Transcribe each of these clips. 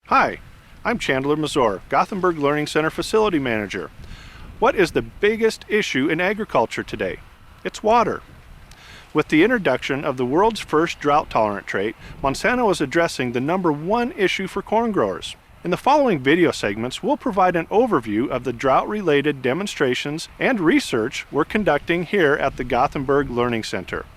Hi, I'm Chandler Mazur, Gothenburg Learning Center Facility Manager. What is the biggest issue in agriculture today? It's water. With the introduction of the world's first drought-tolerant trait, Monsanto is addressing the #1 issue for corn growers. In the following video segments, we'll provide an overview of the drought-related demonstrations and research we're conducting here at the Gothenburg Learning Center.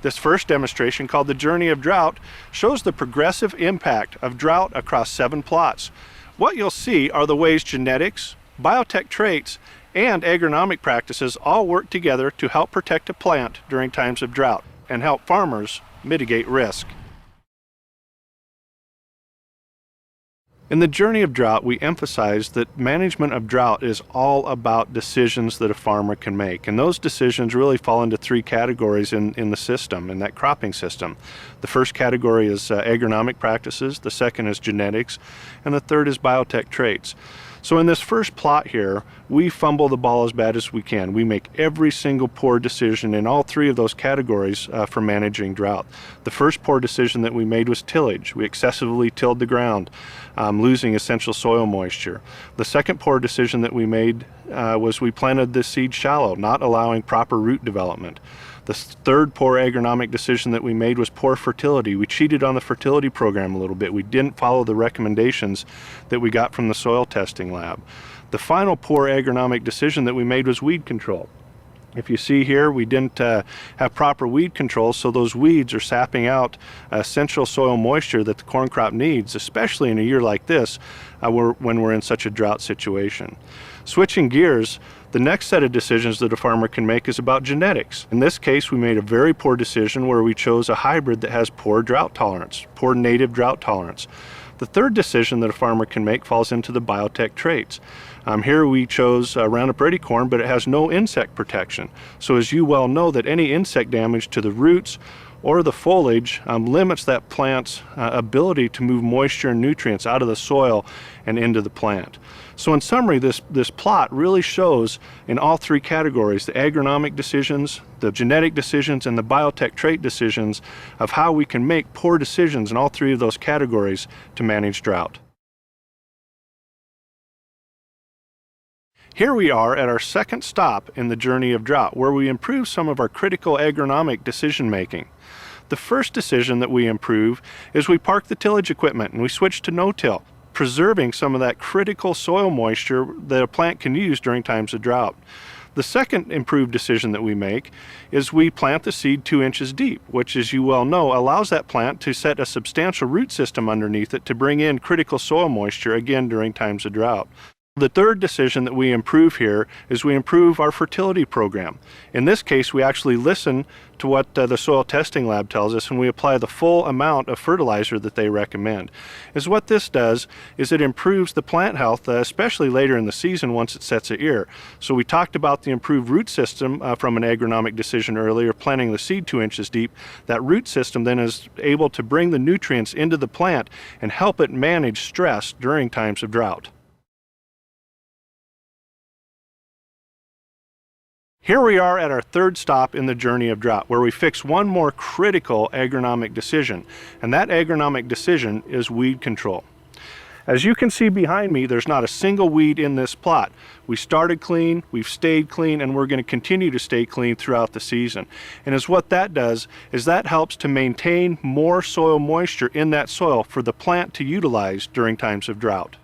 This first demonstration, called the Journey of Drought, shows the progressive impact of drought across 7 plots. What you'll see are the ways genetics, biotech traits, and agronomic practices all work together to help protect a plant during times of drought and help farmers mitigate risk. In the Journey of Drought, we emphasize that management of drought is all about decisions that a farmer can make. And those decisions really fall into 3 categories in the system, in that cropping system. The first category is agronomic practices, the second is genetics, and the third is biotech traits. So in this first plot here, we fumble the ball as bad as we can. We make every single poor decision in all 3 of those categories for managing drought. The first poor decision that we made was tillage. We excessively tilled the ground, losing essential soil moisture. The second poor decision that we made was we planted the seed shallow, not allowing proper root development. The third poor agronomic decision that we made was poor fertility. We cheated on the fertility program a little bit. We didn't follow the recommendations that we got from the soil testing lab. The final poor agronomic decision that we made was weed control. If you see here, we didn't have proper weed control, so those weeds are sapping out essential soil moisture that the corn crop needs, especially in a year like this when we're in such a drought situation. Switching gears, the next set of decisions that a farmer can make is about genetics. In this case, we made a very poor decision where we chose a hybrid that has poor drought tolerance, poor native drought tolerance. The third decision that a farmer can make falls into the biotech traits. Here we chose Roundup Ready corn, but it has no insect protection. So as you well know, that any insect damage to the roots or the foliage limits that plant's ability to move moisture and nutrients out of the soil and into the plant. So in summary, this plot really shows in all 3 categories, the agronomic decisions, the genetic decisions, and the biotech trait decisions of how we can make poor decisions in all 3 of those categories to manage drought. Here we are at our second stop in the Journey of Drought, where we improve some of our critical agronomic decision making. The first decision that we improve is we park the tillage equipment and we switch to no-till, preserving some of that critical soil moisture that a plant can use during times of drought. The second improved decision that we make is we plant the seed 2 inches deep, which, as you well know, allows that plant to set a substantial root system underneath it to bring in critical soil moisture again during times of drought. The third decision that we improve here is we improve our fertility program. In this case, we actually listen to what the soil testing lab tells us, and we apply the full amount of fertilizer that they recommend. What this does is it improves the plant health, especially later in the season once it sets an ear. So we talked about the improved root system from an agronomic decision earlier, planting the seed 2 inches deep. That root system then is able to bring the nutrients into the plant and help it manage stress during times of drought. Here we are at our third stop in the Journey of Drought, where we fix one more critical agronomic decision, and that agronomic decision is weed control. As you can see behind me, there's not a single weed in this plot. We started clean, we've stayed clean, and we're going to continue to stay clean throughout the season. And what that does is that helps to maintain more soil moisture in that soil for the plant to utilize during times of drought.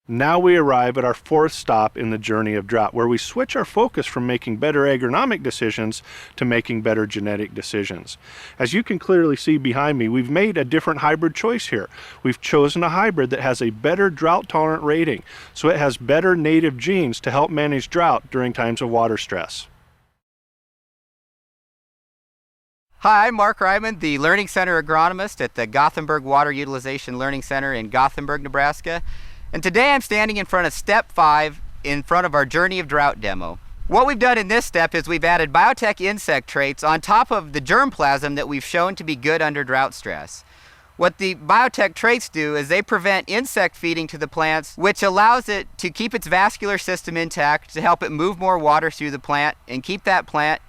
Now we arrive at our fourth stop in the Journey of Drought, where we switch our focus from making better agronomic decisions to making better genetic decisions. As you can clearly see behind me, we've made a different hybrid choice here. We've chosen a hybrid that has a better drought-tolerant rating, so it has better native genes to help manage drought during times of water stress. Hi, I'm Mark Ryman, the Learning Center agronomist at the Gothenburg Water Utilization Learning Center in Gothenburg, Nebraska. And today I'm standing in front of step 5 in front of our Journey of Drought demo. What we've done in this step is we've added biotech insect traits on top of the germplasm that we've shown to be good under drought stress. What the biotech traits do is they prevent insect feeding to the plants, which allows it to keep its vascular system intact to help it move more water through the plant and keep that plant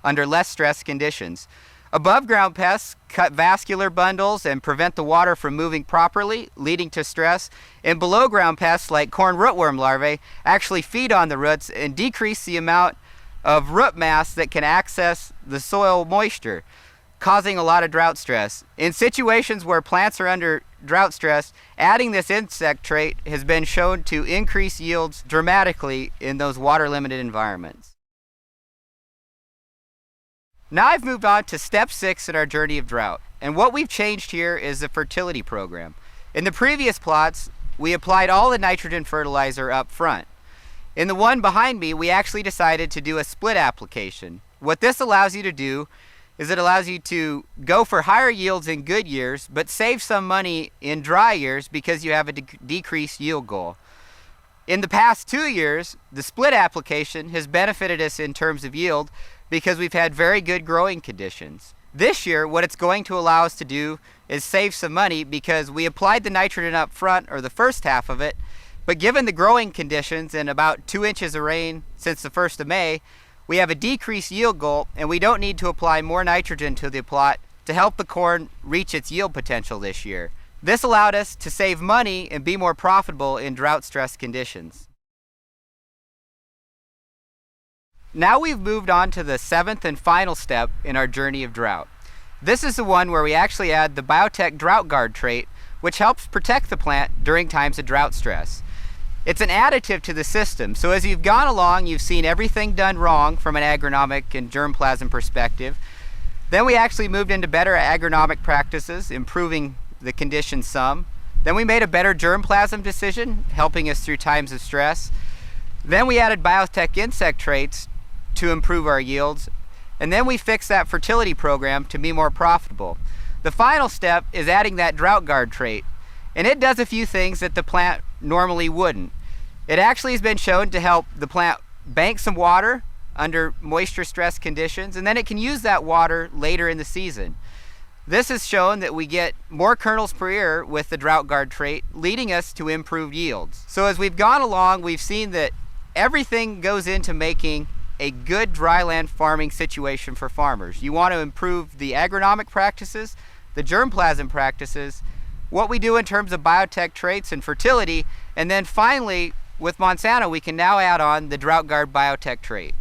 under less stress conditions. Above ground pests cut vascular bundles and prevent the water from moving properly, leading to stress. And below ground pests like corn rootworm larvae actually feed on the roots and decrease the amount of root mass that can access the soil moisture, causing a lot of drought stress. In situations where plants are under drought stress, adding this insect trait has been shown to increase yields dramatically in those water limited environments. Now I've moved on to step 6 in our journey of drought, and what we've changed here is the fertility program. In the previous plots, we applied all the nitrogen fertilizer up front. In the one behind me, we actually decided to do a split application. What this allows you to do is it allows you to go for higher yields in good years, but save some money in dry years because you have a decreased yield goal. In the past 2 years, the split application has benefited us in terms of yield because we've had very good growing conditions. This year, what it's going to allow us to do is save some money because we applied the nitrogen up front, or the first half of it, but given the growing conditions and about 2 inches of rain since the 1st of May, we have a decreased yield goal and we don't need to apply more nitrogen to the plot to help the corn reach its yield potential this year. This allowed us to save money and be more profitable in drought-stressed conditions. Now we've moved on to the 7th and final step in our journey of drought. This is the one where we actually add the Biotech DroughtGard trait, which helps protect the plant during times of drought stress. It's an additive to the system, so as you've gone along, you've seen everything done wrong from an agronomic and germplasm perspective. Then we actually moved into better agronomic practices, improving the conditions some. Then we made a better germplasm decision, helping us through times of stress. Then we added Biotech insect traits to improve our yields. And then we fixed that fertility program to be more profitable. The final step is adding that DroughtGard trait. And it does a few things that the plant normally wouldn't. It actually has been shown to help the plant bank some water under moisture stress conditions, and then it can use that water later in the season. This has shown that we get more kernels per ear with the DroughtGard trait, leading us to improved yields. So as we've gone along, we've seen that everything goes into making a good dryland farming situation for farmers. You want to improve the agronomic practices, the germplasm practices, what we do in terms of biotech traits and fertility, and then finally, with Monsanto, we can now add on the DroughtGard biotech trait.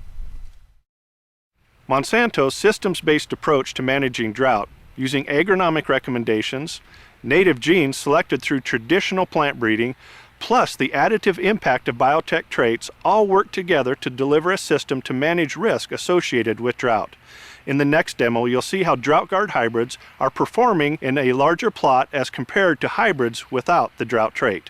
Monsanto's systems-based approach to managing drought, using agronomic recommendations, native genes selected through traditional plant breeding, plus the additive impact of biotech traits all work together to deliver a system to manage risk associated with drought. In the next demo, you'll see how DroughtGard hybrids are performing in a larger plot as compared to hybrids without the drought trait.